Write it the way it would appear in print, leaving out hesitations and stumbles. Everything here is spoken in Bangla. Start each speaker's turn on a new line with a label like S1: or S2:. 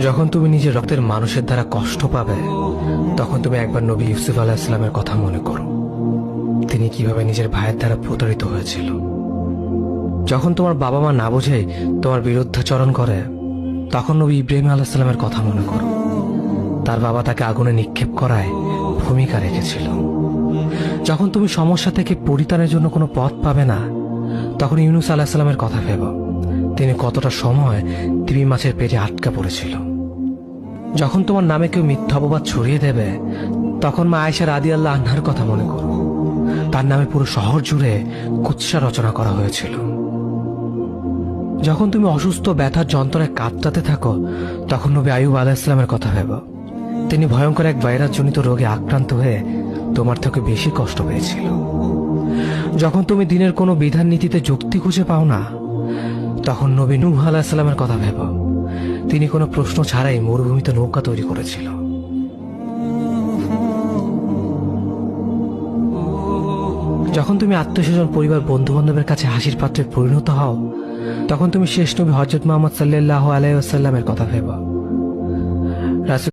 S1: যখন তুমি নিজের রক্তের মানুষের দ্বারা কষ্ট পাবে, তখন তুমি একবার নবী ইউসুফ আলাইহিস সালামের কথা মনে করো। তিনি কিভাবে নিজের ভাইয়ের দ্বারা প্রতারিত হয়েছিল। যখন তোমার বাবা মা না বুঝে তোমার বিরুদ্ধাচরণ করে, তখন নবী ইব্রাহিম আলাইহিস সালামের কথা মনে করো। তার বাবা তাকে আগুনে নিক্ষেপ করায় ভূমিকা রেখেছিল। যখন তুমি সমস্যা থেকে পরিত্রাণের জন্য কোনো পথ পাবে না, তখন ইউনুস আলাইহিস সালামের কথা ভেবো। তিনি কতটা সময় তিমি মাছের পেটে আটকা পড়েছিল। যখন তোমার নামে কেউ মিথ্যা অপবাদ ছড়িয়ে দেবে, তখন মা আয়েশা রাদিয়াল্লাহু আনহার কথা মনে করো। তার নামে পুরো শহর জুড়ে কুৎসা রচনা করা হয়েছিল। যখন তুমি অসুস্থ ব্যথার যন্ত্রণায় কাতরাতে থাকো, তখন নবী আইয়ুব আলাইহিস সালামের কথা ভেবো। তিনি ভয়ঙ্কর এক ভাইরাসজনিত রোগে আক্রান্ত হয়ে তোমার থেকে বেশি কষ্ট পেয়েছিল। যখন তুমি দিনের কোনো বিধান নীতিতে যুক্তি খুঁজে পাও না, তখন নবী নূহ আলাইহিস সালামের কথা ভেবো। তিনি কোনো প্রশ্ন ছাড়াই মরুভূমিতে নৌকা তৈরি করেছিল। যখন তুমি আত্মীয়স্বজন, পরিবার, বন্ধু বান্ধবের কাছে হাসির পাত্রে পরিণত হও, তখন তুমি শেষ নবী হযরত মুহাম্মদ সাল্লাল্লাহু আলাইহি ওয়াসাল্লামের কথা ভেবো।